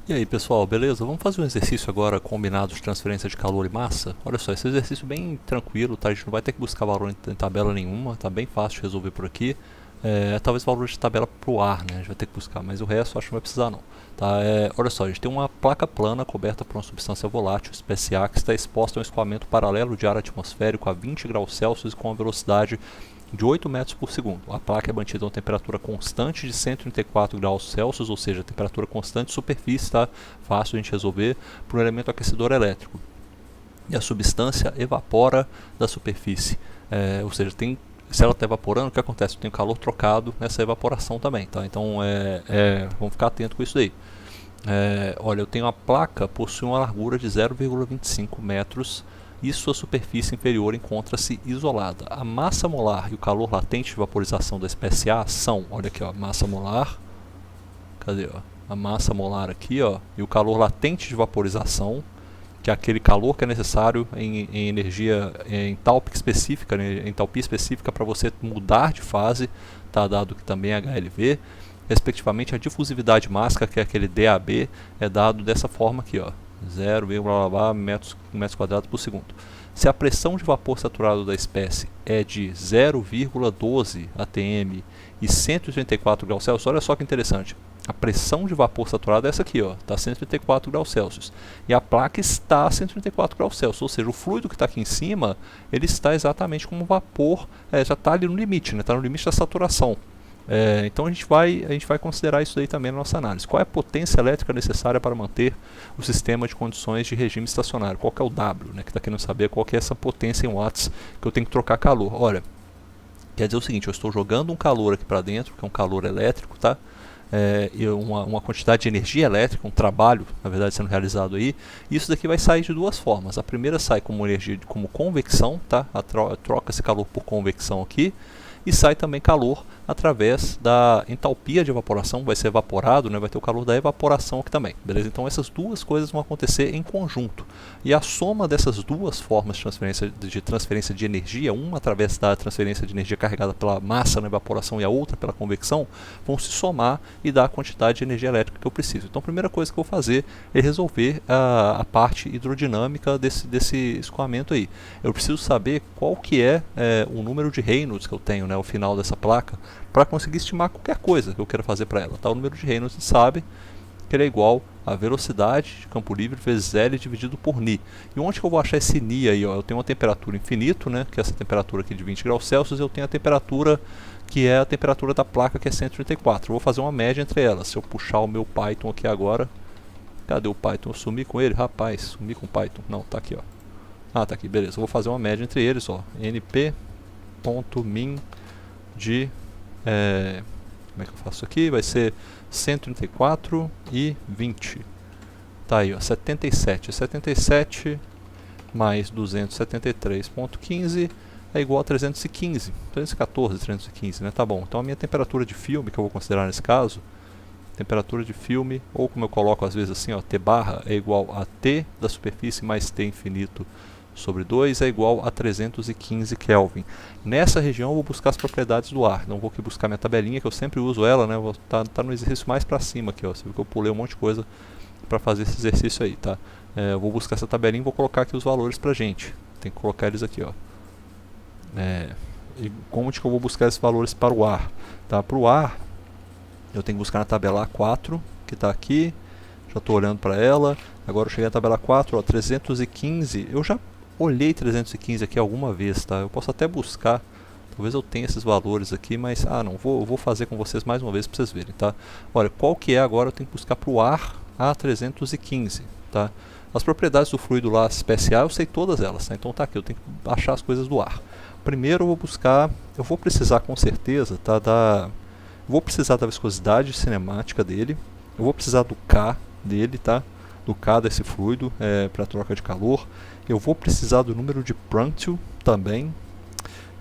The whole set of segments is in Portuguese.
E aí pessoal, beleza? Vamos fazer um exercício agora combinado de transferência de calor e massa? Olha só, esse exercício bem tranquilo, tá? A gente não vai ter que buscar valor em tabela nenhuma, tá bem fácil de resolver por aqui. Talvez valor de tabela pro ar, né? A gente vai ter que buscar, mas o resto acho que não vai precisar não. Tá? Olha só, a gente tem uma placa plana coberta por uma substância volátil, espécie A, que está exposta a um escoamento paralelo de ar atmosférico a 20 graus Celsius com a velocidade de 8 metros por segundo. A placa é mantida a uma temperatura constante de 134 graus Celsius, ou seja, temperatura constante de superfície, tá? Fácil a gente resolver, por um elemento aquecedor elétrico. E a substância evapora da superfície, ou seja, se ela está evaporando, o que acontece? Eu tenho calor trocado nessa evaporação também, tá? Então vamos ficar atento com isso daí. Olha, eu tenho a placa, possui uma largura de 0,25 metros e sua superfície inferior encontra-se isolada. A massa molar e o calor latente de vaporização da espécie A são, olha aqui, ó, massa molar, cadê, ó? A massa molar aqui, ó, e o calor latente de vaporização, que é aquele calor que é necessário em energia, em entalpia específica para você mudar de fase, tá, dado que também é HLV. Respectivamente, a difusividade máxima, que é aquele DAB, é dado dessa forma aqui, ó, 0, metros quadrados por segundo. Se a pressão de vapor saturado da espécie é de 0,12 atm e 134 graus Celsius, olha só que interessante. A pressão de vapor saturado é essa aqui, está 134 graus Celsius. E a placa está a 134 graus Celsius, ou seja, o fluido que está aqui em cima, ele está exatamente como vapor, já está ali no limite, está no limite da saturação. Então a gente vai considerar isso daí também na nossa análise. Qual é a potência elétrica necessária para manter o sistema de condições de regime estacionário? Qual que é o W, né, que está querendo saber qual que é essa potência em watts que eu tenho que trocar calor. Olha, quer dizer o seguinte, eu estou jogando um calor aqui para dentro, que é um calor elétrico, tá? E uma quantidade de energia elétrica, um trabalho, na verdade, sendo realizado aí. E isso daqui vai sair de duas formas. A primeira sai como energia, como convecção, tá? Troca esse calor por convecção aqui. E sai também calor através da entalpia de evaporação, vai ser evaporado, né, vai ter o calor da evaporação aqui também, beleza? Então essas duas coisas vão acontecer em conjunto. E a soma dessas duas formas de transferência de energia, uma através da transferência de energia carregada pela massa na evaporação e a outra pela convecção, vão se somar e dar a quantidade de energia elétrica que eu preciso. Então a primeira coisa que eu vou fazer é resolver a parte hidrodinâmica desse escoamento aí. Eu preciso saber qual que é o número de Reynolds que eu tenho, né, ao final dessa placa, para conseguir estimar qualquer coisa que eu queira fazer para ela. Tá? O número de Reynolds a gente sabe que ele é igual a velocidade de campo livre vezes L dividido por Ni. E onde que eu vou achar esse Ni aí? Ó? Eu tenho uma temperatura infinito, né, que é essa temperatura aqui de 20 graus Celsius, eu tenho a temperatura que é a temperatura da placa, que é 134. Eu vou fazer uma média entre elas. Se eu puxar o meu Python aqui agora, cadê o Python? Eu sumi com ele? Rapaz, sumi com o Python. Não, tá aqui, ó. Ah, tá aqui, beleza. Eu vou fazer uma média entre eles, ó. np.min de como é que eu faço isso aqui? Vai ser 134 e 20. Tá aí, ó, 77. 77 mais 273,15 é igual a 315. 314, 315, né? Tá bom. Então a minha temperatura de filme, que eu vou considerar nesse caso, temperatura de filme, ou como eu coloco às vezes assim, ó, T barra é igual a T da superfície mais T infinito sobre 2 é igual a 315 Kelvin. Nessa região eu vou buscar as propriedades do ar. Não vou aqui buscar minha tabelinha, que eu sempre uso ela, né? Tá no exercício mais para cima aqui, ó. Você viu que eu pulei um monte de coisa para fazer esse exercício aí, tá? Eu vou buscar essa tabelinha e vou colocar aqui os valores pra gente. Tem que colocar eles aqui, ó. E como que eu vou buscar esses valores para o ar? Tá? Para o ar, eu tenho que buscar na tabela A4, que está aqui. Já estou olhando para ela. Agora eu cheguei na tabela 4, ó, 315. Eu já olhei 315 aqui alguma vez, tá? Eu posso até buscar, talvez eu tenha esses valores aqui, mas não, eu vou fazer com vocês mais uma vez para vocês verem, tá? Olha, qual que é agora? Eu tenho que buscar para o ar a 315, tá? As propriedades do fluido lá, espécie A, eu sei todas elas, tá? Então tá aqui, eu tenho que achar as coisas do ar. Primeiro eu vou buscar, eu vou precisar com certeza, tá? Vou precisar da viscosidade cinemática dele, eu vou precisar do K dele, tá? Do K desse fluido para troca de calor. Eu vou precisar do número de Prandtl também.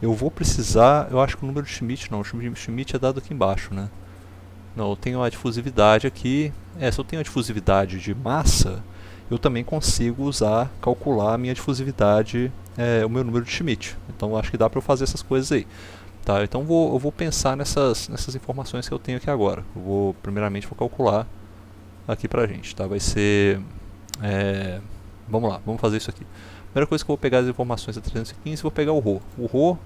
Eu vou precisar, eu acho que o número de Schmidt não, o Schmidt é dado aqui embaixo, né? Não, eu tenho a difusividade aqui. Se eu tenho a difusividade de massa, eu também consigo calcular a minha difusividade, o meu número de Schmidt. Então eu acho que dá para eu fazer essas coisas aí. Tá, então eu vou pensar nessas informações que eu tenho aqui agora. Primeiramente vou calcular aqui pra gente, tá? Vai ser... vamos lá, vamos fazer isso aqui. Primeira coisa que eu vou pegar as informações é 315 e vou pegar o ρ. O ρ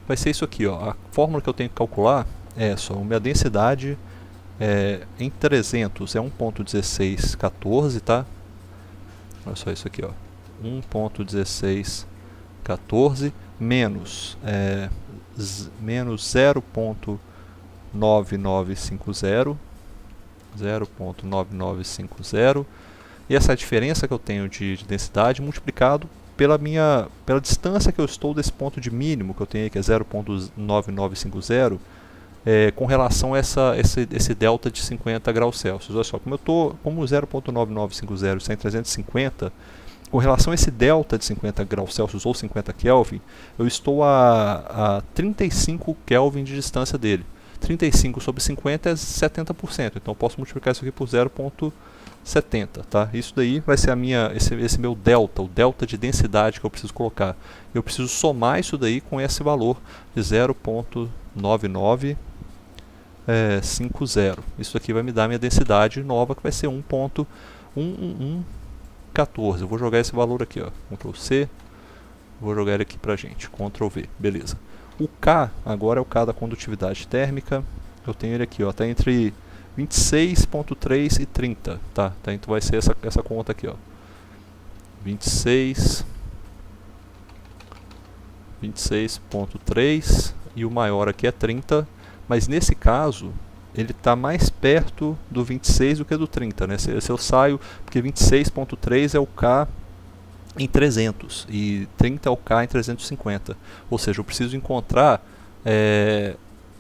vai ser isso aqui, ó. A fórmula que eu tenho que calcular é só a minha densidade em 300 é 1.1614, tá? Olha só isso aqui, ó. 1.1614 menos 0.9950 e essa diferença que eu tenho de densidade multiplicado pela distância que eu estou desse ponto de mínimo que eu tenho aí, que é 0.9950, com relação a esse delta de 50 graus Celsius. Olha só, como 0.9950 está em 350, com relação a esse delta de 50 graus Celsius ou 50 Kelvin, eu estou a 35 Kelvin de distância dele. 35 sobre 50 é 70%, então eu posso multiplicar isso aqui por 0.70, tá? Isso daí vai ser esse meu delta, o delta de densidade que eu preciso colocar. Eu preciso somar isso daí com esse valor de 0.9950. Isso aqui vai me dar a minha densidade nova, que vai ser 1.1114. Eu vou jogar esse valor aqui, ó, Ctrl C, vou jogar ele aqui pra gente, Ctrl V, beleza. O K agora é o K da condutividade térmica, eu tenho ele aqui, ó, tá entre 26.3 e 30, tá? Então vai ser essa conta aqui, ó, 26.3 e o maior aqui é 30, mas nesse caso ele está mais perto do 26 do que do 30, né? Se eu saio, porque 26.3 é o K em 300 e 30 é o K em 350, ou seja, eu preciso encontrar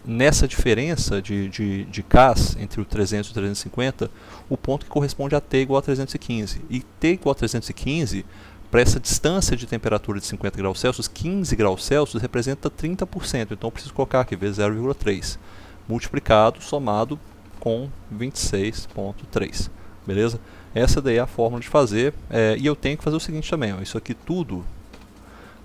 nessa diferença de Ks entre o 300 e o 350 o ponto que corresponde a T igual a 315, e T igual a 315 para essa distância de temperatura de 50 graus Celsius, 15 graus Celsius representa 30%, então eu preciso colocar aqui vezes 0,3 multiplicado, somado com 26.3, beleza? Essa daí é a fórmula de fazer, e eu tenho que fazer o seguinte também, ó, isso aqui tudo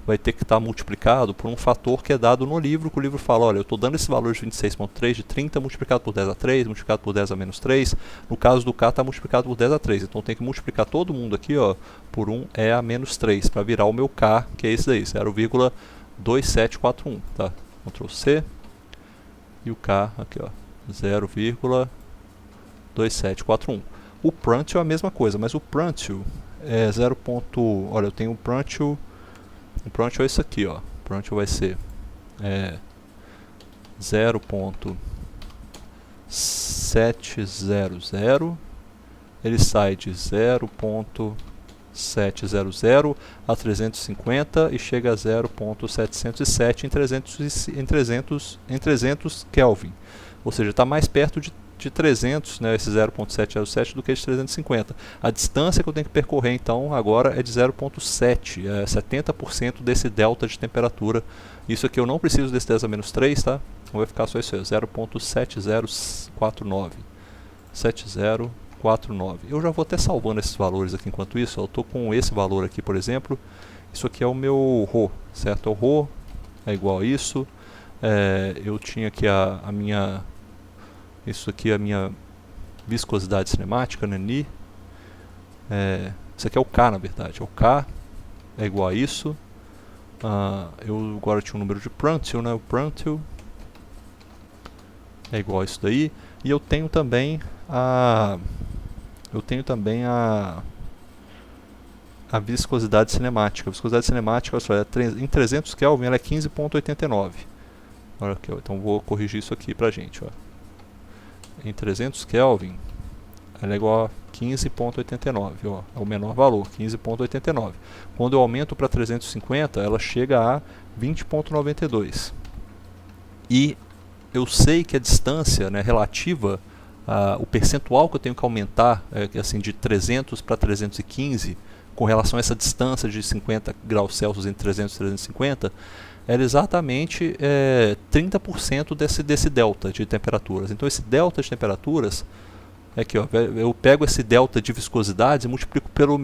vai ter que estar multiplicado por um fator que é dado no livro, que o livro fala, olha, eu estou dando esse valor de 26.3, de 30, multiplicado por 10 a 3, multiplicado por 10 a menos 3, no caso do K está multiplicado por 10 a 3, então eu tenho que multiplicar todo mundo aqui, ó, por 1 E a menos 3, para virar o meu K, que é esse daí, 0,2741, tá? Ctrl C, e o K aqui, ó, 0,2741. O Prandtl é a mesma coisa, mas o Prandtl é 0. Olha, eu tenho o Prandtl é isso aqui, ó. O Prandtl vai ser 0.700, ele sai de 0.700 a 350 e chega a 0.707 em 300 Kelvin, ou seja, está mais perto de 300, né, esse 0.707 do que de 350. A distância que eu tenho que percorrer então agora é de 0.7, 70% desse delta de temperatura. Isso aqui eu não preciso desse 10 a menos 3, tá? Então vai ficar só isso aí, 0.7049. 7049. Eu já vou até salvando esses valores aqui enquanto isso. Eu estou com esse valor aqui, por exemplo. Isso aqui é o meu ρ, certo? O ρ é igual a isso. Eu tinha aqui a minha... Isso aqui é a minha viscosidade cinemática, né, Ni. Isso aqui é o K, na verdade. O K é igual a isso. Eu agora tinha um número de Prandtl, né? O Prandtl é igual a isso daí. E eu tenho também a viscosidade cinemática. A viscosidade cinemática, olha só, em 300 Kelvin ela é 15.89. Olha aqui, ó, então vou corrigir isso aqui pra gente, ó. Em 300 Kelvin, ela é igual a 15.89, ó, é o menor valor, 15.89. Quando eu aumento para 350, ela chega a 20.92. E eu sei que a distância, né, relativa, o percentual que eu tenho que aumentar, assim, de 300 para 315, com relação a essa distância de 50 graus Celsius entre 300 e 350, era exatamente 30% desse delta de temperaturas. Então esse delta de temperaturas é aqui, ó, eu pego esse delta de viscosidade e multiplico pelo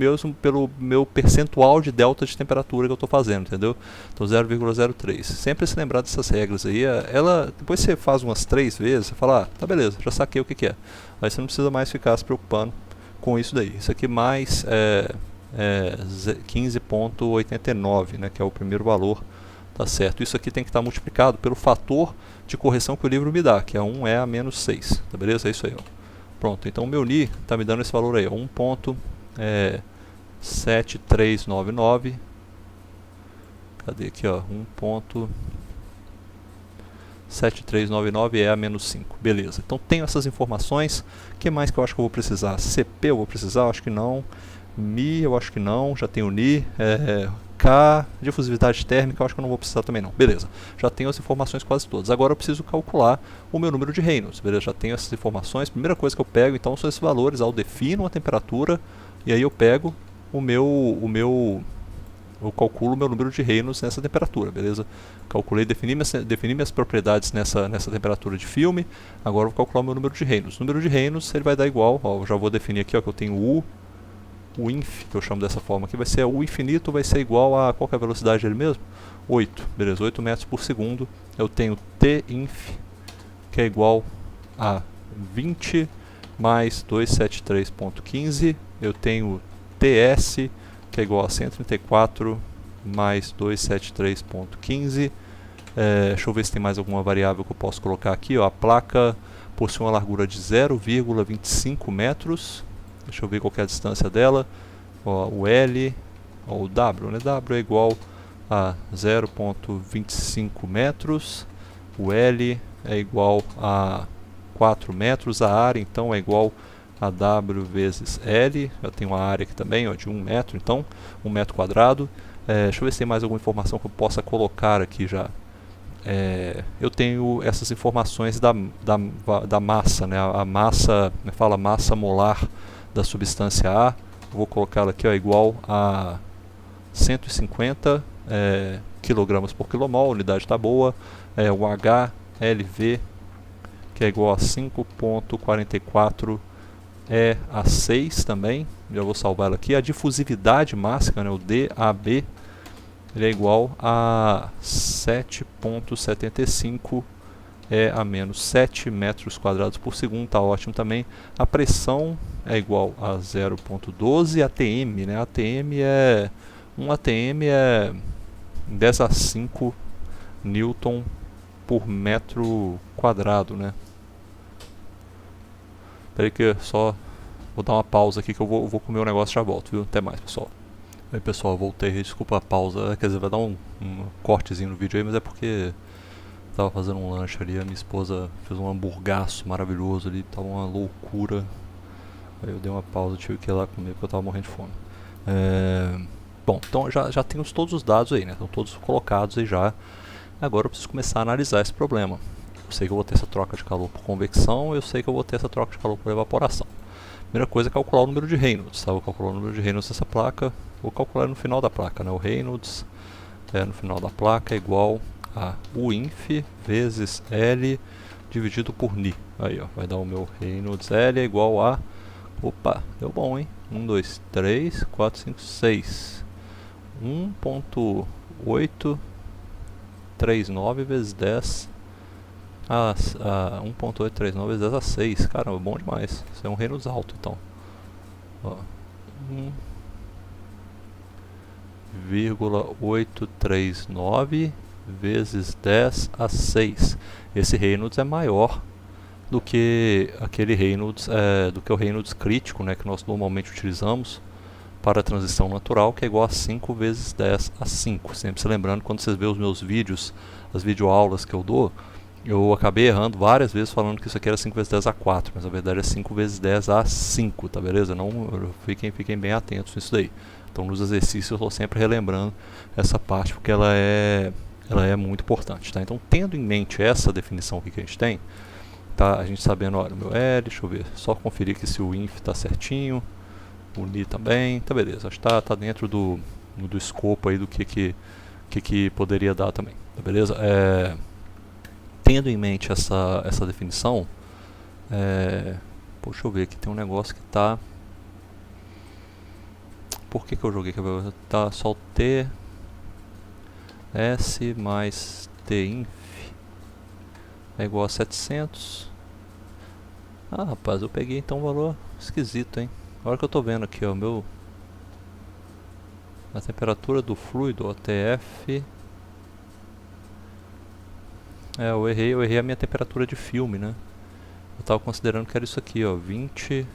meu percentual de delta de temperatura que eu estou fazendo, entendeu? Então 0,03. Sempre se lembrar dessas regras aí. Depois você faz umas 3 vezes, você fala, tá beleza, já saquei o que é. Aí você não precisa mais ficar se preocupando com isso daí. Isso aqui mais 15,89, né, que é o primeiro valor, tá certo? Isso aqui tem que estar multiplicado pelo fator de correção que o livro me dá, que é 1E a menos 6, tá beleza? É isso aí, ó. Pronto, então o meu Ni está me dando esse valor aí, 1.7399. Cadê aqui, ó? 1.7399 é a menos 5. Beleza. Então tenho essas informações. O que mais que eu acho que eu vou precisar? CP eu vou precisar? Acho que não. Mi eu acho que não. Já tenho Ni. K, difusividade térmica, eu acho que eu não vou precisar também não. Beleza, já tenho as informações quase todas. Agora eu preciso calcular o meu número de Reynolds, beleza? Já tenho essas informações. Primeira coisa que eu pego então são esses valores. Eu defino a temperatura e aí eu pego eu calculo o meu número de Reynolds nessa temperatura, beleza? Calculei, defini minhas propriedades nessa temperatura de filme. Agora eu vou calcular o meu número de Reynolds. O número de Reynolds ele vai dar igual, ó, eu já vou definir aqui, ó, que eu tenho o inf, que eu chamo dessa forma aqui, vai ser o infinito, vai ser igual a, qual que é a velocidade dele mesmo? 8, beleza, 8 metros por segundo. Eu tenho T-inf, que é igual a 20 mais 273.15. Eu tenho TS, que é igual a 134 mais 273.15. Deixa eu ver se tem mais alguma variável que eu posso colocar aqui, ó. A placa possui uma largura de 0,25 metros. Deixa eu ver qual é a distância dela. Ó, o L, ó, o W, né? W é igual a 0,25 metros. O L é igual a 4 metros. A área, então, é igual a W vezes L. Eu tenho a área aqui também, ó, de 1 metro, então, 1 metro quadrado. Deixa eu ver se tem mais alguma informação que eu possa colocar aqui já. Eu tenho essas informações da massa, né? A massa, fala massa molar da substância A, vou colocá-la aqui, ó, igual a 150 kg por quilomol, a unidade está boa. O HLV, que é igual a 5,44 a 6 também, já vou salvar ela aqui. A difusividade máxima, né, o DAB, ele é igual a 7,75 a menos 7 metros quadrados por segundo, tá ótimo também. A pressão é igual a 0,12 atm, né? Um atm é 10 a 5 newton por metro quadrado, né? Espera aí que só vou dar uma pausa aqui que eu vou comer um negócio e já volto, viu? Até mais, pessoal. Aí, pessoal, voltei, desculpa a pausa, quer dizer, vai dar um cortezinho no vídeo aí, mas é porque tava fazendo um lanche ali, a minha esposa fez um hamburgaço maravilhoso ali, tava uma loucura. Aí eu dei uma pausa, tive que ir lá comer porque eu tava morrendo de fome. Bom, então já tenho todos os dados aí, né? Estão todos colocados aí já. Agora eu preciso começar a analisar esse problema. Eu sei que eu vou ter essa troca de calor por convecção, eu sei que eu vou ter essa troca de calor por evaporação. Primeira coisa é calcular o número de Reynolds, tá? Vou calcular o número de Reynolds dessa placa, vou calcular no final da placa, né? O Reynolds no final da placa é igual a UINF vezes L dividido por Ni. Aí, ó, vai dar o meu Reynolds L é igual a... Opa, deu bom, hein? 1, 2, 3, 4, 5, 6. 1.839 vezes 10 a 1.839 vezes 10 a 6. Caramba, bom demais. Isso é um Reynolds alto, então. Ó, 1,839 vezes 10 a 6. Esse Reynolds é maior do que aquele Reynolds, o Reynolds crítico, né, que nós normalmente utilizamos para a transição natural, que é igual a 5 vezes 10 a 5. Sempre se lembrando, quando vocês veem os meus vídeos, as videoaulas que eu dou, eu acabei errando várias vezes falando que isso aqui era 5 vezes 10 a 4, mas na verdade é 5 vezes 10 a 5, tá beleza? Não, fiquem bem atentos nisso daí. Então nos exercícios eu estou sempre relembrando essa parte porque ela é muito importante, tá? Então tendo em mente essa definição aqui que a gente tem, tá? A gente sabendo, olha, o meu L, deixa eu ver, só conferir aqui se o INF está certinho, o Ni também, tá beleza, acho que tá dentro do escopo aí do que poderia dar também, tá beleza? Tendo em mente essa definição, Deixa eu ver aqui, tem um negócio que tá... Por que eu joguei? Tá só o T S mais T inf é igual a 700. Ah, rapaz, eu peguei então um valor esquisito, hein? Agora que eu tô vendo aqui, ó, a temperatura do fluido, ó, TF... eu errei a minha temperatura de filme, né? Eu tava considerando que era isso aqui, ó, 20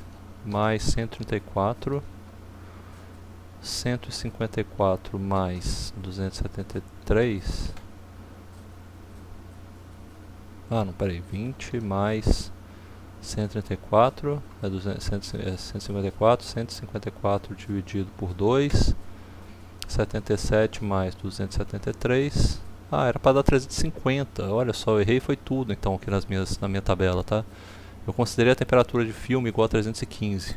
mais 134, 154 mais 273. Ah, não, peraí, 20 mais 134 é 154, 154 dividido por 2, 77 mais 273. Ah, era para dar 350. Olha só, eu errei foi tudo então aqui na minha tabela, tá? Eu considerei a temperatura de filme igual a 315.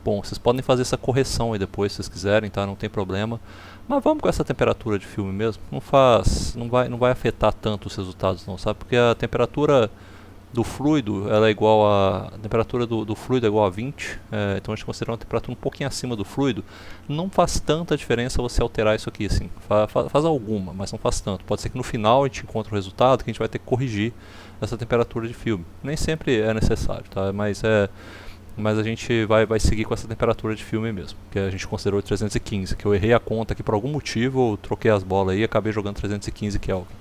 Bom, vocês podem fazer essa correção aí depois se vocês quiserem, tá? Não tem problema. Mas vamos com essa temperatura de filme mesmo. Não vai afetar tanto os resultados não, sabe? Porque a temperatura do fluido, ela é igual a temperatura do fluido é igual a 20, então a gente considera uma temperatura um pouquinho acima do fluido. Não faz tanta diferença você alterar isso aqui, assim. Faz alguma, mas não faz tanto. Pode ser que no final a gente encontre um resultado que a gente vai ter que corrigir essa temperatura de filme. Nem sempre é necessário, tá? Mas a gente vai seguir com essa temperatura de filme mesmo, que a gente considerou 315, que eu errei a conta aqui por algum motivo, eu troquei as bolas aí e acabei jogando 315 Kelvin.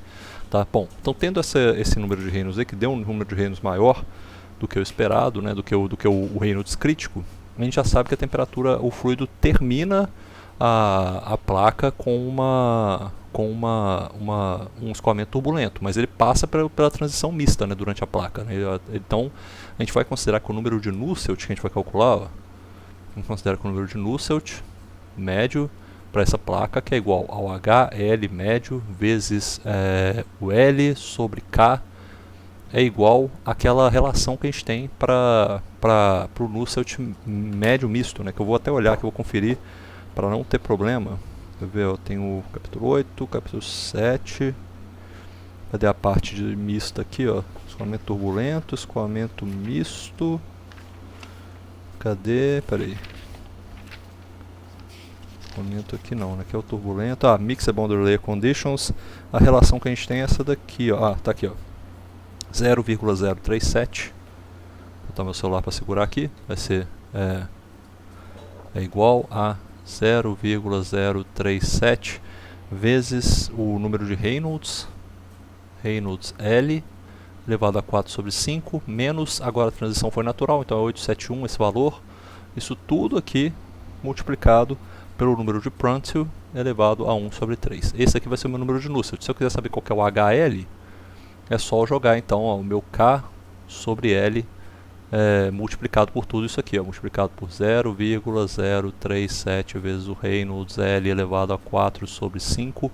Tá? Bom, então tendo esse número de Reynolds aí, que deu um número de Reynolds maior do que o esperado, né, do que o Reynolds crítico, a gente já sabe que a temperatura, o fluido termina a placa com um escoamento turbulento, mas ele passa pela transição mista, né, durante a placa. Né? Então, a gente vai considerar que o número de Nusselt que a gente vai calcular, ó, a gente considera que o número de Nusselt médio para essa placa, que é igual ao HL médio vezes o L sobre K, é igual àquela relação que a gente tem para o Nusselt médio misto, né, que eu vou até olhar, que eu vou conferir para não ter problema. Quer ver, eu tenho o capítulo 8, capítulo 7, cadê a parte de mista aqui, ó? Escoamento turbulento, escoamento misto, cadê, peraí, escoamento aqui não, né? Aqui é o turbulento, Mixed Boundary Layer Conditions, a relação que a gente tem é essa daqui, ó, tá aqui, ó, 0,037, vou botar meu celular para segurar aqui, vai ser, é igual a 0,037 vezes o número de Reynolds L, elevado a 4 sobre 5, menos, agora a transição foi natural, então é 871 esse valor, isso tudo aqui multiplicado pelo número de Prandtl elevado a 1 sobre 3. Esse aqui vai ser o meu número de Nusselt. Se eu quiser saber qual que é o HL, é só jogar então ó, o meu K sobre L multiplicado por tudo isso aqui, ó, multiplicado por 0,037 vezes o Reynolds L elevado a 4 sobre 5,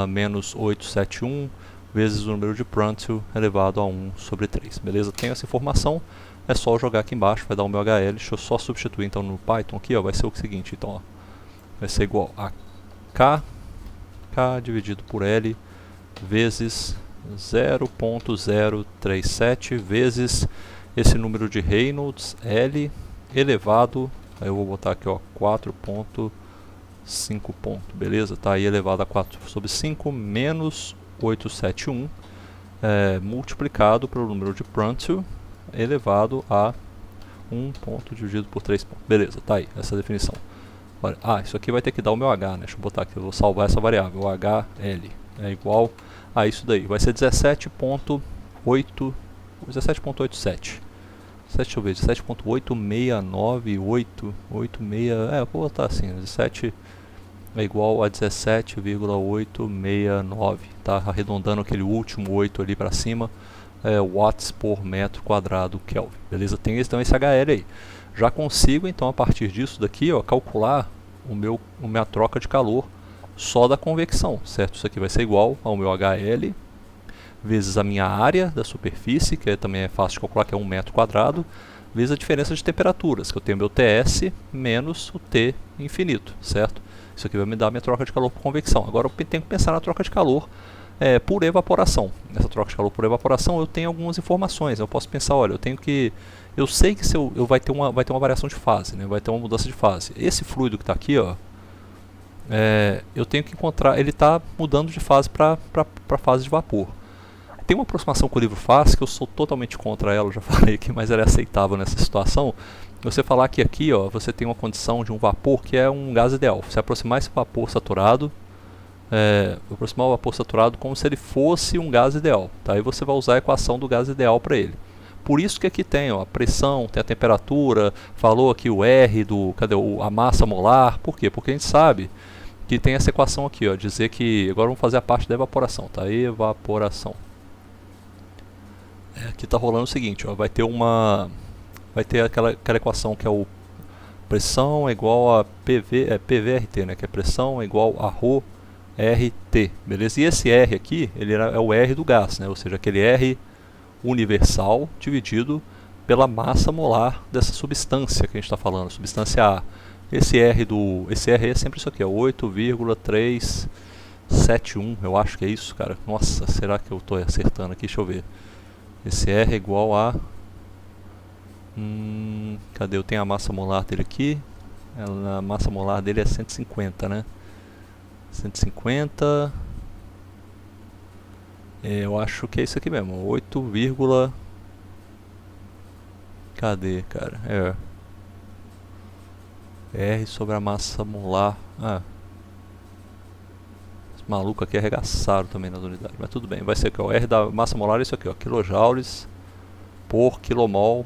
menos 871 vezes o número de Prandtl elevado a 1 sobre 3. Beleza? Tenho essa informação, é só jogar aqui embaixo, vai dar o meu HL. Deixa eu só substituir então no Python aqui, ó, vai ser o seguinte, então, ó, vai ser igual a K dividido por L vezes 0,037 vezes esse número de Reynolds L elevado, aí eu vou botar aqui, ó, 4,5 ponto, beleza? Tá aí elevado a 4 sobre 5 menos 871 multiplicado pelo número de Prandtl elevado a 1 ponto dividido por 3 pontos. Beleza, tá aí essa definição. Isso aqui vai ter que dar o meu H, né? Deixa eu botar aqui, eu vou salvar essa variável, o HL é igual a isso daí, vai ser 17,8 17.87. Deixa eu ver, 17.869886, vou botar assim, 17 é igual a 17,869, tá? Arredondando aquele último 8 ali para cima, watts por metro quadrado Kelvin, beleza? Tem então esse HL aí. Já consigo então a partir disso daqui, ó, calcular a minha troca de calor só da convecção, certo? Isso aqui vai ser igual ao meu HL vezes a minha área da superfície, que também é fácil de calcular, que é 1 metro quadrado, vezes a diferença de temperaturas, que eu tenho meu TS menos o T infinito, certo? Isso aqui vai me dar a minha troca de calor por convecção. Agora eu tenho que pensar na troca de calor por evaporação. Nessa troca de calor por evaporação eu tenho algumas informações. Eu posso pensar, olha, eu eu sei que se eu vai ter uma variação de fase, né? Vai ter uma mudança de fase. Esse fluido que está aqui, ó, eu tenho que encontrar, ele está mudando de fase para fase de vapor. Tem uma aproximação que o livro faz, que eu sou totalmente contra ela, já falei aqui, mas ela é aceitável nessa situação. Você falar que aqui, ó, você tem uma condição de um vapor que é um gás ideal. Você aproximar esse vapor saturado, aproximar o vapor saturado como se ele fosse um gás ideal. Tá? Aí você vai usar a equação do gás ideal para ele. Por isso que aqui tem, ó, a pressão, tem a temperatura, falou aqui o R, a massa molar. Por quê? Porque a gente sabe que tem essa equação aqui, ó, dizer que... Agora vamos fazer a parte da evaporação, tá? Evaporação. Aqui está rolando o seguinte, ó, vai ter aquela equação que é o pressão é igual a PVRT, né, que é pressão é igual a ρ RT, beleza? E esse R aqui, ele é o R do gás, né, ou seja, aquele R universal dividido pela massa molar dessa substância que a gente está falando, substância A. Esse R é sempre isso aqui, 8,371, eu acho que é isso, cara. Nossa, será que eu estou acertando aqui? Deixa eu ver. Esse R é igual a... cadê? Eu tenho a massa molar dele aqui. A massa molar dele é 150, né? 150... eu acho que é isso aqui mesmo. 8, cadê, cara? R sobre a massa molar. Os malucos aqui arregaçaram também nas unidades. Mas tudo bem, vai ser aqui, ó. O R da massa molar é isso aqui, ó. Kilojoules por kilomol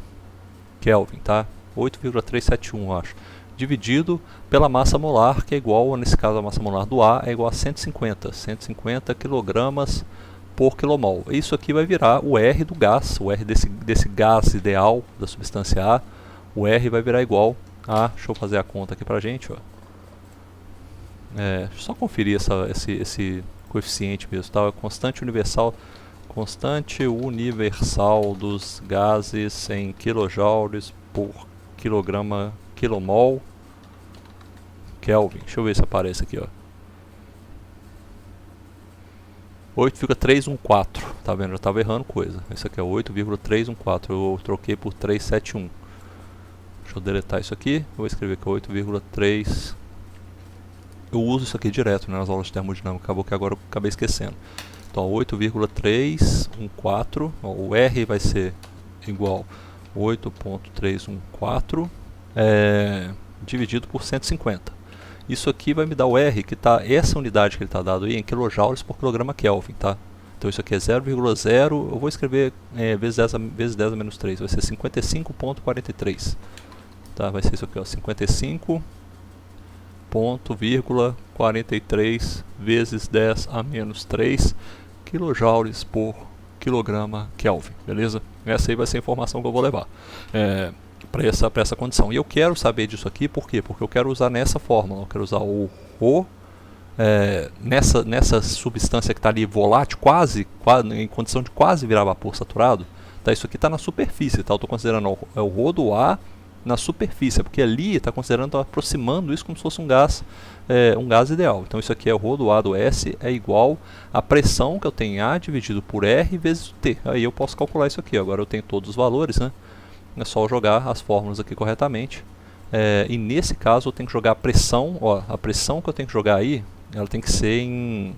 Kelvin, tá? 8,371, eu acho. Dividido pela massa molar, que é igual, nesse caso a massa molar do A, é igual a 150 kg por kilomol. Isso aqui vai virar o R do gás, o R desse gás ideal da substância A. O R vai virar igual a... Deixa eu fazer a conta aqui pra gente, ó. Só conferir esse coeficiente mesmo, tá? Constante universal dos gases em kilojoules por kilomol Kelvin. Deixa eu ver se aparece aqui, ó. 8,314, tá vendo? Eu estava errando coisa. Isso aqui é 8,314, eu troquei por 371. Deixa eu deletar isso aqui, eu vou escrever que é 8,3. Eu uso isso aqui direto, né, nas aulas de termodinâmica, acabou que agora eu acabei esquecendo. Então 8,314, o R vai ser igual a 8,314 dividido por 150. Isso aqui vai me dar o R, que está, essa unidade que ele está dado aí, em kilojoules por quilograma Kelvin, tá? Então isso aqui é 0,0, eu vou escrever vezes 10 a menos 3, vai ser 55,43. Tá? Vai ser isso aqui, ó, 55,43 vezes 10 a menos 3 kilojoules por quilograma Kelvin, beleza? Essa aí vai ser a informação que eu vou levar para essa condição. E eu quero saber disso aqui, por quê? Porque eu quero usar nessa fórmula, eu quero usar o ρ nessa substância que está ali volátil, quase em condição de quase virar vapor saturado. Tá? Isso aqui está na superfície, tá? Eu estou considerando o ρ do A na superfície, porque ali está considerando, tá aproximando isso como se fosse um gás ideal. Então isso aqui é o ρ do A do S é igual à pressão que eu tenho em A dividido por R vezes T. Aí eu posso calcular isso aqui. Agora eu tenho todos os valores, né? É só eu jogar as fórmulas aqui corretamente. E nesse caso eu tenho que jogar a pressão. Ó, a pressão que eu tenho que jogar aí, ela tem que ser em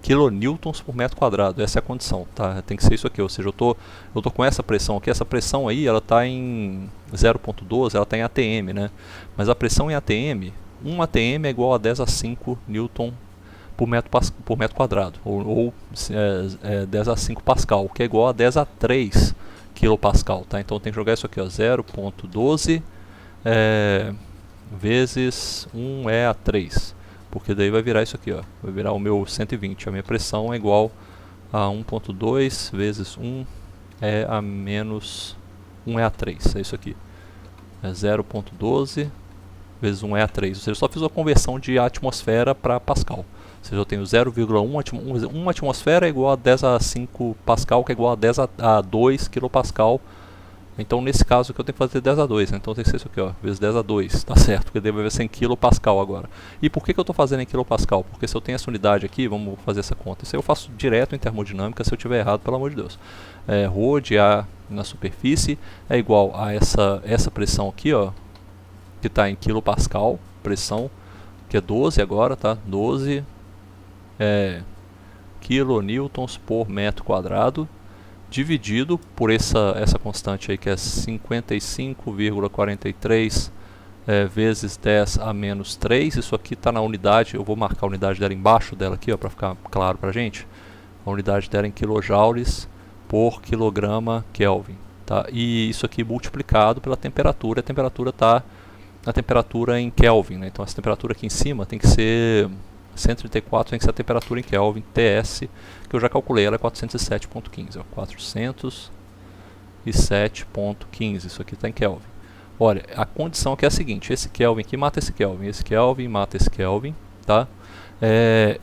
kilonewtons por metro quadrado. Essa é a condição, tá? Tem que ser isso aqui, ou seja, eu tô com essa pressão aqui. Essa pressão aí, ela está em 0,12, ela está em ATM, né? Mas a pressão em ATM, 1 ATM é igual a 10 a 5 newton por metro quadrado, ou 10 a 5 pascal, que é igual a 10 a 3 kilopascal, tá? Então tem que jogar isso aqui, ó, 0,12 vezes 1 a 3, porque daí vai virar isso aqui, ó, vai virar o meu 120. A minha pressão é igual a 1,2 vezes 1 a menos 1 a 3, é isso aqui, 0,12 vezes 1 a 3, ou seja, eu só fiz a conversão de atmosfera para pascal. Ou seja, eu tenho 0,1 atmosfera é igual a 10 a 5 pascal, que é igual a 10 a 2 kilopascal Então nesse caso aqui eu tenho que fazer 10 a 2, né? Então tem que ser isso aqui, ó, vezes 10 a 2, tá certo, porque deve ser em quilopascal agora. E por que eu estou fazendo em quilopascal? Porque se eu tenho essa unidade aqui, vamos fazer essa conta, isso aí eu faço direto em termodinâmica, se eu tiver errado, pelo amor de Deus. Rho de A na superfície é igual a essa pressão aqui, ó, que está em quilopascal, pressão, que é 12 agora, tá? 12 kilonewtons por metro quadrado, dividido por essa constante aí que é 55,43 vezes 10 a menos 3. Isso aqui está na unidade, eu vou marcar a unidade dela embaixo dela aqui, para ficar claro para a gente. A unidade dela em kilojoules por quilograma Kelvin. Tá? E isso aqui multiplicado pela temperatura, a temperatura está na temperatura em Kelvin. Né? Então essa temperatura aqui em cima tem que ser 134, tem que ser a temperatura em Kelvin, TS, que eu já calculei, ela é 407.15, 407.15, isso aqui está em Kelvin. Olha, a condição aqui é a seguinte, esse Kelvin aqui mata esse Kelvin mata esse Kelvin, tá?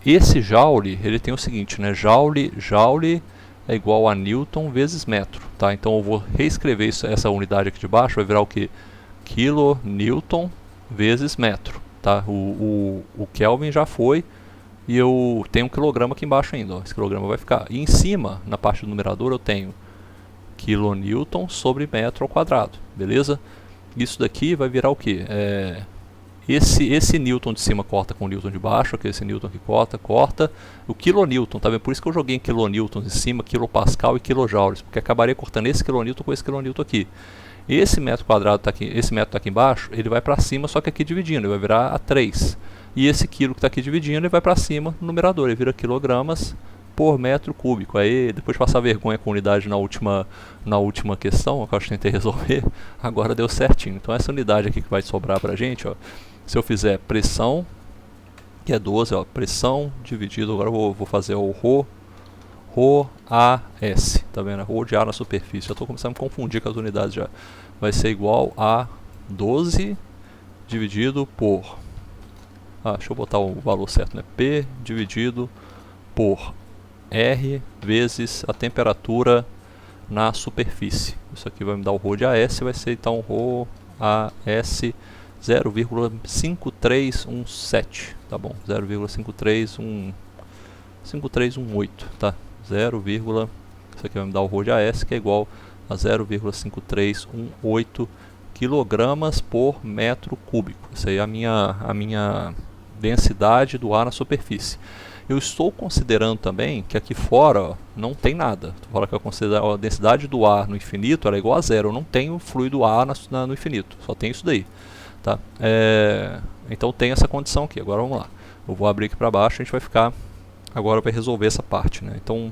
Esse Joule, ele tem o seguinte, né, Joule é igual a Newton vezes metro, tá? Então eu vou reescrever essa unidade aqui de baixo, vai virar o que? Kilonewton vezes metro. Tá? O Kelvin já foi e eu tenho um quilograma aqui embaixo ainda. Ó. Esse quilograma vai ficar. E em cima, na parte do numerador, eu tenho kilonewton sobre metro ao quadrado. Beleza? Isso daqui vai virar o que? Esse newton de cima corta com o newton de baixo. Aqui, esse newton aqui corta. O kilonewton, tá vendo? Por isso que eu joguei em kilonewtons em cima, quilopascal e kilojoules. Porque acabaria cortando esse kilonewton com esse kilonewton aqui. Esse metro quadrado tá aqui, esse metro está aqui embaixo, ele vai para cima, só que aqui dividindo, ele vai virar a 3. E esse quilo que está aqui dividindo, ele vai para cima no numerador, ele vira quilogramas por metro cúbico. Aí, depois de passar vergonha com unidade na última questão, que eu tentei resolver, agora deu certinho. Então essa unidade aqui que vai sobrar para a gente, ó, se eu fizer pressão, que é 12, ó, pressão dividido, agora eu vou fazer o ρAS, tá vendo? Rho de A na superfície. Já estou começando a me confundir com as unidades já. Vai ser igual a 12 dividido por... deixa eu botar o valor certo, né? P dividido por R vezes a temperatura na superfície. Isso aqui vai me dar o Rho de AS, vai ser então Rho AS 0,5317, tá bom? 0,5318, tá? 0, isso aqui vai me dar o Rho de AS, que é igual a 0,5318 kg por metro cúbico. Essa aí é a minha densidade do ar na superfície. Eu estou considerando também que aqui fora, ó, não tem nada. Estou falando que eu considero a densidade do ar no infinito ela é igual a zero. Eu não tenho fluido ar no infinito, só tem isso daí. Tá? Então tem essa condição aqui. Agora vamos lá. Eu vou abrir aqui para baixo, a gente vai ficar... Agora vai resolver essa parte, né? Então,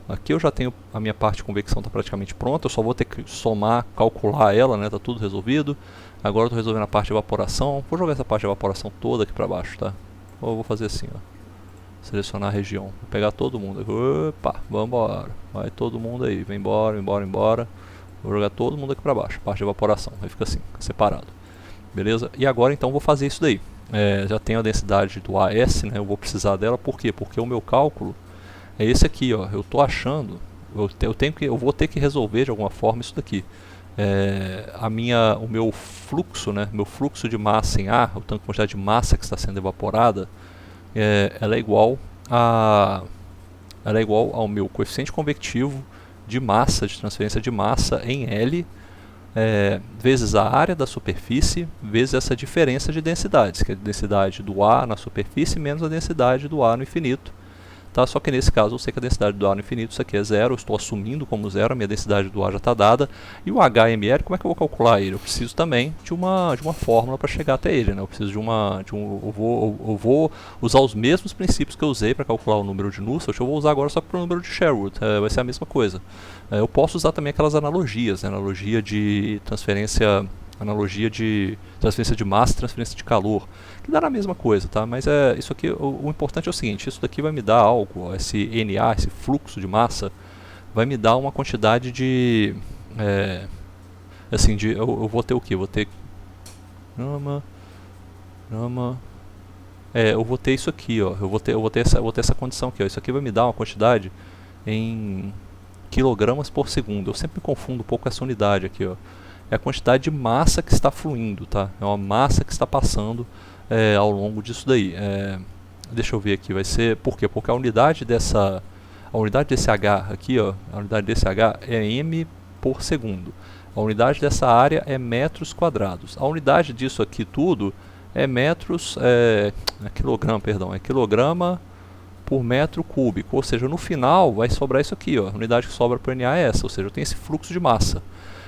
aqui eu já tenho a minha parte de convecção está praticamente pronta. Eu só vou ter que somar, calcular ela, né? Tá tudo resolvido. Agora eu estou resolvendo a parte de evaporação. Vou jogar essa parte de evaporação toda aqui para baixo, tá? Ou eu vou fazer assim, ó. Selecionar a região. Vou pegar todo mundo. Opa, vamos embora. Vai todo mundo aí. Vem embora, embora, embora. Vou jogar todo mundo aqui para baixo. Parte de evaporação. Aí fica assim, separado. Beleza? E agora então vou fazer isso daí. Já tenho a densidade do AS, né? Eu vou precisar dela, por quê? Porque o meu cálculo é esse aqui, ó. Eu tô achando, eu vou ter que resolver de alguma forma isso daqui. O meu fluxo, né? Meu fluxo de massa em ar, o tanto de quantidade de massa que está sendo evaporada, ela é igual ao meu coeficiente convectivo de massa, de transferência de massa em L, vezes a área da superfície, vezes essa diferença de densidades, que é a densidade do ar na superfície menos a densidade do ar no infinito. Tá? Só que nesse caso eu sei que a densidade do ar no infinito, isso aqui é zero, eu estou assumindo como zero, a minha densidade do ar já está dada. E o HML, como é que eu vou calcular ele? Eu preciso também de uma fórmula para chegar até ele. Né? Eu preciso eu vou usar os mesmos princípios que eu usei para calcular o número de Nusselt, eu vou usar agora só para o número de Sherwood, vai ser a mesma coisa. Eu posso usar também aquelas analogias, né? Analogia de transferência de massa e transferência de calor, que dá na mesma coisa, tá? Mas isso aqui, o importante é o seguinte, isso daqui vai me dar algo, ó, esse NA, esse fluxo de massa, vai me dar uma quantidade de, eu vou ter o que? Eu vou ter eu vou ter isso aqui, ó, eu vou ter essa condição aqui, ó, isso aqui vai me dar uma quantidade em quilogramas por segundo. Eu sempre me confundo um pouco com essa unidade aqui, ó. É a quantidade de massa que está fluindo, tá? É uma massa que está passando ao longo disso daí. Deixa eu ver aqui, vai ser... Por quê? Porque a unidade desse H aqui, ó, a unidade desse H é m por segundo. A unidade dessa área é metros quadrados. A unidade disso aqui tudo é metros... quilograma, perdão. É quilograma por metro cúbico. Ou seja, no final vai sobrar isso aqui, ó. A unidade que sobra para o NA é essa. Ou seja, eu tenho esse fluxo de massa.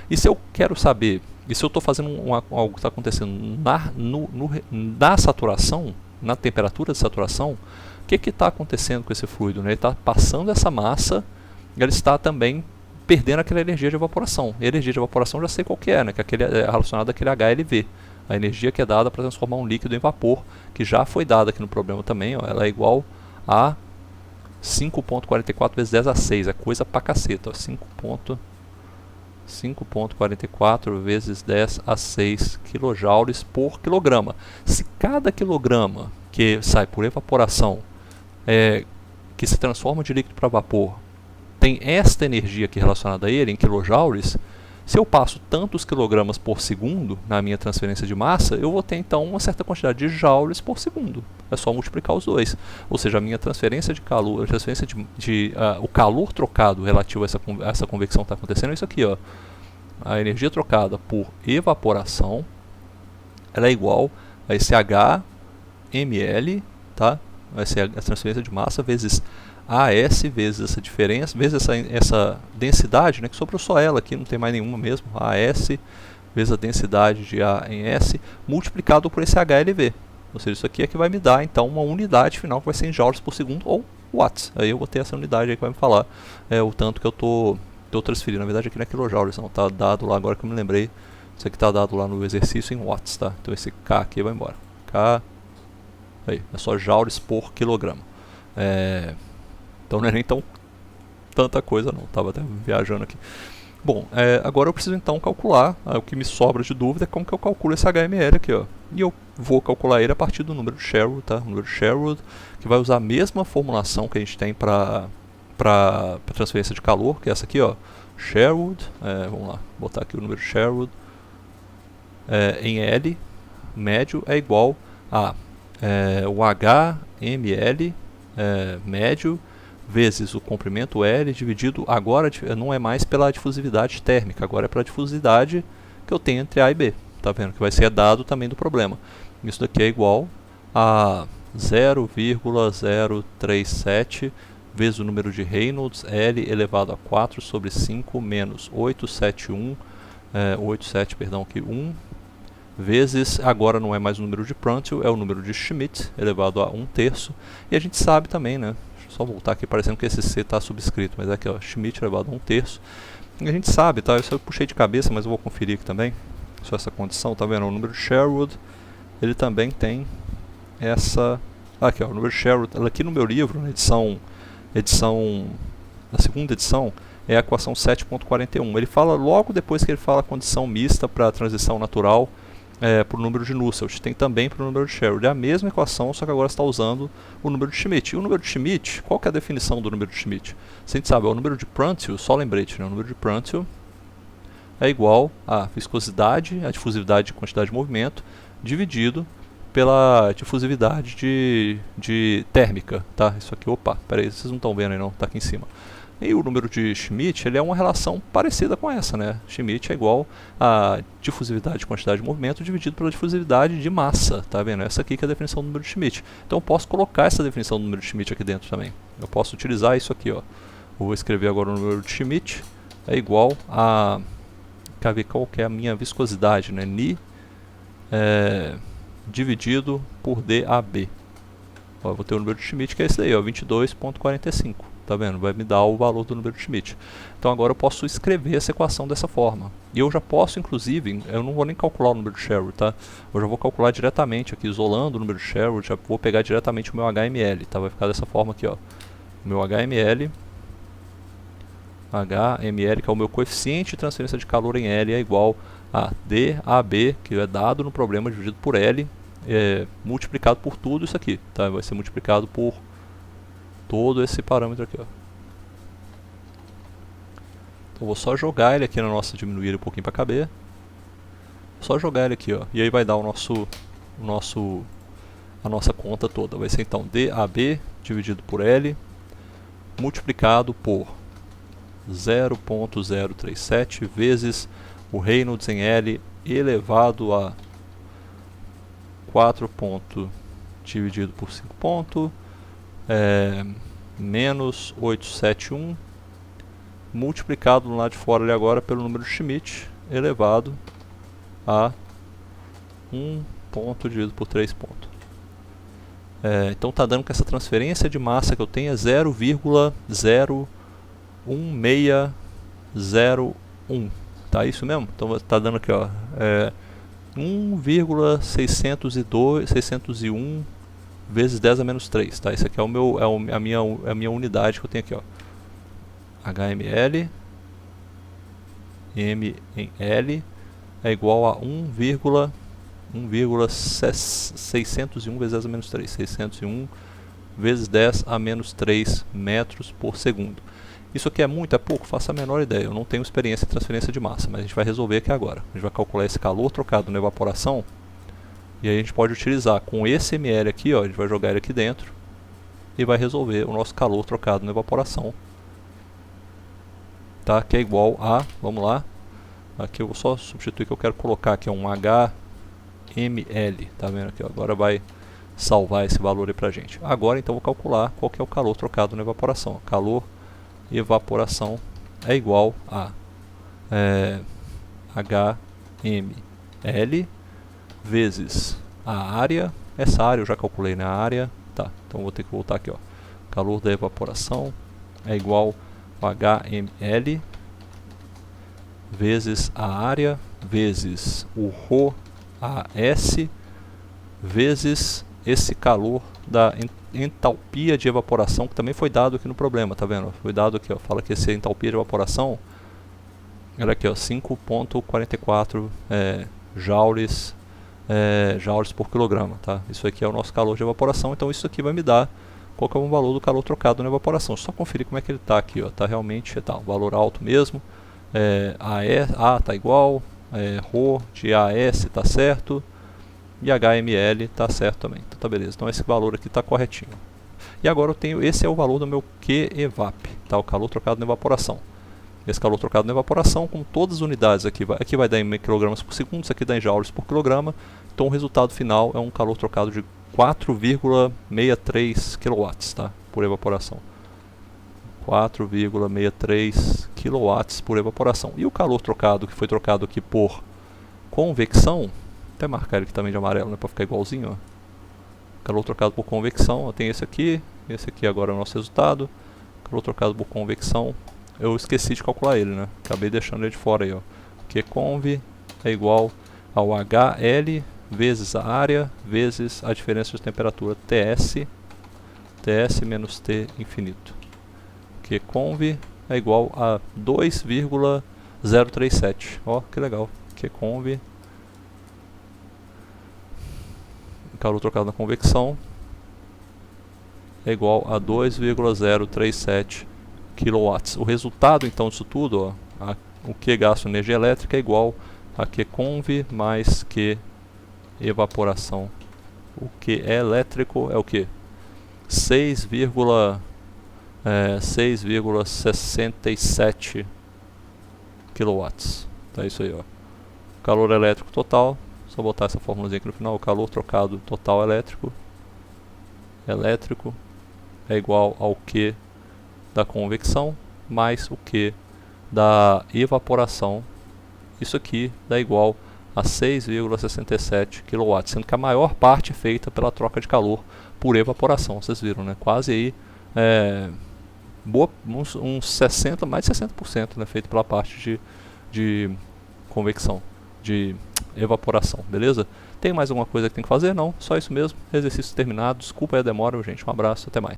E se eu quero saber, e se eu estou fazendo algo que está acontecendo na saturação, na temperatura de saturação, o que está acontecendo com esse fluido? Né? Ele está passando essa massa, ele está também perdendo aquela energia de evaporação. E a energia de evaporação já sei qual que é, né? Que é relacionada àquele HLV. A energia que é dada para transformar um líquido em vapor, que já foi dada aqui no problema também, ó, ela é igual a 5,44 vezes 10 a 6, é coisa pra caceta, 5,44 vezes 10 a 6 kJ por quilograma. Se cada quilograma que sai por evaporação, que se transforma de líquido para vapor, tem esta energia aqui relacionada a ele, em quilojoules, se eu passo tantos quilogramas por segundo na minha transferência de massa, eu vou ter então uma certa quantidade de joules por segundo. É só multiplicar os dois. Ou seja, a minha transferência de calor, o calor trocado relativo a essa convecção que está acontecendo é isso aqui, ó. A energia trocada por evaporação, ela é igual a esse HmL, tá? Vai ser a transferência de massa vezes AS, vezes essa diferença, vezes essa densidade, né, que sobrou só ela aqui, não tem mais nenhuma mesmo, AS, vezes a densidade de A em S, multiplicado por esse HLV. Ou seja, isso aqui é que vai me dar, então, uma unidade final que vai ser em joules por segundo, ou watts. Aí eu vou ter essa unidade aí que vai me falar o tanto que eu estou transferindo. Na verdade aqui não é kilojoules, não, está dado lá, agora que eu me lembrei, isso aqui está dado lá no exercício em watts, tá? Então esse K aqui vai embora. K, aí, é só joules por quilograma. Então não é nem tanta coisa não, estava até viajando aqui. Bom, agora eu preciso então calcular, o que me sobra de dúvida é como que eu calculo esse HML aqui, ó. E eu vou calcular ele a partir do número de Sherwood, tá? O número de Sherwood, que vai usar a mesma formulação que a gente tem para transferência de calor, que é essa aqui, ó. Sherwood, vamos lá, botar aqui o número de Sherwood, em L, médio, é igual a o HML médio vezes o comprimento L dividido, agora não é mais pela difusividade térmica, agora é pela difusividade que eu tenho entre A e B, tá vendo? Que vai ser dado também do problema. Isso daqui é igual a 0,037 vezes o número de Reynolds, L elevado a 4 sobre 5 menos 8,7 perdão, aqui 1, vezes, agora não é mais o número de Prandtl, é o número de Schmidt, elevado a 1/3, e a gente sabe também, né? Só voltar aqui, parecendo que esse C está subscrito, mas é aqui, ó, Schmidt elevado a 1/3. E a gente sabe, tá? Isso eu puxei de cabeça, mas eu vou conferir aqui também. Só essa condição, tá vendo? O número de Sherwood, ele também tem essa... Aqui, ó, o número de Sherwood, aqui no meu livro, na na segunda edição, é a equação 7.41. Ele fala, logo depois que ele fala a condição mista para a transição natural, para o número de Nusselt, tem também para o número de Sherwood. É a mesma equação, só que agora está usando o número de Schmidt. E o número de Schmidt, qual que é a definição do número de Schmidt? Se a gente sabe, é o número de Prandtl, só lembrete, né? O número de Prandtl é igual a viscosidade, a difusividade de quantidade de movimento, dividido pela difusividade de térmica, tá? Isso aqui, opa, peraí, vocês não estão vendo aí não, tá aqui em cima. E o número de Schmidt, ele é uma relação parecida com essa, né? Schmidt é igual a difusividade de quantidade de movimento dividido pela difusividade de massa, tá vendo? Essa aqui que é a definição do número de Schmidt. Então eu posso colocar essa definição do número de Schmidt aqui dentro também. Eu posso utilizar isso aqui, ó. Eu vou escrever agora o número de Schmidt, é igual a... Quer ver qual que é a minha viscosidade, né? Ni dividido por DAB. Ó, eu vou ter o número de Schmidt, que é esse daí, ó, 22,45. Tá vendo? Vai me dar o valor do número de Schmidt. Então agora eu posso escrever essa equação dessa forma. E eu já posso, inclusive, eu não vou nem calcular o número de Sherwood, tá? Eu já vou calcular diretamente aqui, isolando o número de Sherwood, já vou pegar diretamente o meu HML, tá? Vai ficar dessa forma aqui, ó. O meu HML, que é o meu coeficiente de transferência de calor em L, é igual a DAB, que é dado no problema dividido por L, multiplicado por tudo isso aqui, tá? Vai ser multiplicado por todo esse parâmetro aqui, ó. Então vou só jogar ele aqui na nossa, diminuir ele um pouquinho para caber. Só jogar ele aqui, ó, e aí vai dar a nossa conta toda. Vai ser então DAB dividido por L multiplicado por 0.037 vezes o Reynolds em L elevado a 4 ponto dividido por 5 ponto menos 871 multiplicado no lado de fora ali agora pelo número de Schmidt elevado a 1 ponto dividido por 3 pontos. Então está dando que essa transferência de massa que eu tenho é 0,01601. Tá isso mesmo? Então está dando aqui, ó, 1,601 vezes 10 a menos 3. Tá? Isso aqui é a minha unidade que eu tenho aqui, ó. HML M em L é igual a 1,601 vezes 10 a menos 3. 601 vezes 10 a menos 3 metros por segundo. Isso aqui é muito, é pouco? Faço a menor ideia. Eu não tenho experiência em transferência de massa, mas a gente vai resolver aqui agora. A gente vai calcular esse calor trocado na evaporação. E aí a gente pode utilizar com esse ml aqui, ó, a gente vai jogar ele aqui dentro. E vai resolver o nosso calor trocado na evaporação. Tá? Que é igual a, vamos lá. Aqui eu vou só substituir que eu quero colocar aqui um HML. Tá vendo aqui? Ó, agora vai salvar esse valor aí pra gente. Agora então eu vou calcular qual que é o calor trocado na evaporação. Calor evaporação é igual a HML vezes a área. Essa área eu já calculei na área. Tá, então vou ter que voltar aqui, ó. Calor da evaporação é igual a HML vezes a área vezes o ρAS vezes esse calor da entalpia de evaporação, que também foi dado aqui no problema, tá vendo? Foi dado aqui, ó, fala que essa entalpia de evaporação era aqui, ó, 5.44 joules por quilograma, tá? Isso aqui é o nosso calor de evaporação, então isso aqui vai me dar qual que é o valor do calor trocado na evaporação. Só conferir como é que ele tá aqui, ó, tá realmente, tá, um valor alto mesmo. A tá igual, ρ de AS tá certo e HML tá certo também. Então tá beleza. Então esse valor aqui tá corretinho. E agora eu tenho, esse é o valor do meu QEVAP, tá? O calor trocado na evaporação. Esse calor trocado na evaporação com todas as unidades aqui vai dar em microgramas por segundo, isso aqui dá em joules por quilograma. Então o resultado final é um calor trocado de 4,63 kW, tá? Por evaporação. 4,63 kW por evaporação. E o calor trocado, que foi trocado aqui por convecção, até marcar ele aqui também de amarelo, né, para ficar igualzinho, ó. Calor trocado por convecção, eu tenho esse aqui agora é o nosso resultado. Calor trocado por convecção, eu esqueci de calcular ele, né, acabei deixando ele de fora aí, ó. Qconv é igual ao HL vezes a área vezes a diferença de temperatura TS menos T infinito. Qconv é igual a 2,037. Ó, que legal. Qconv, calor trocado na convecção, é igual a 2,037 kW. O resultado então disso tudo, ó, o Q gasto de energia elétrica é igual a Qconv mais Q evaporação. O Q elétrico é o que? 6,67 kW. Tá isso aí, ó. Calor elétrico total, só botar essa fórmulazinha aqui no final, o calor trocado total elétrico é igual ao Q da convecção mais o Q da evaporação. Isso aqui dá igual a 6,67 kW, sendo que a maior parte é feita pela troca de calor por evaporação, vocês viram, né? Quase aí, uns 60, mais de 60%, né? Feito pela parte de convecção, de evaporação, beleza? Tem mais alguma coisa que tem que fazer? Não, só isso mesmo, exercício terminado, desculpa aí a demora, gente, um abraço, até mais.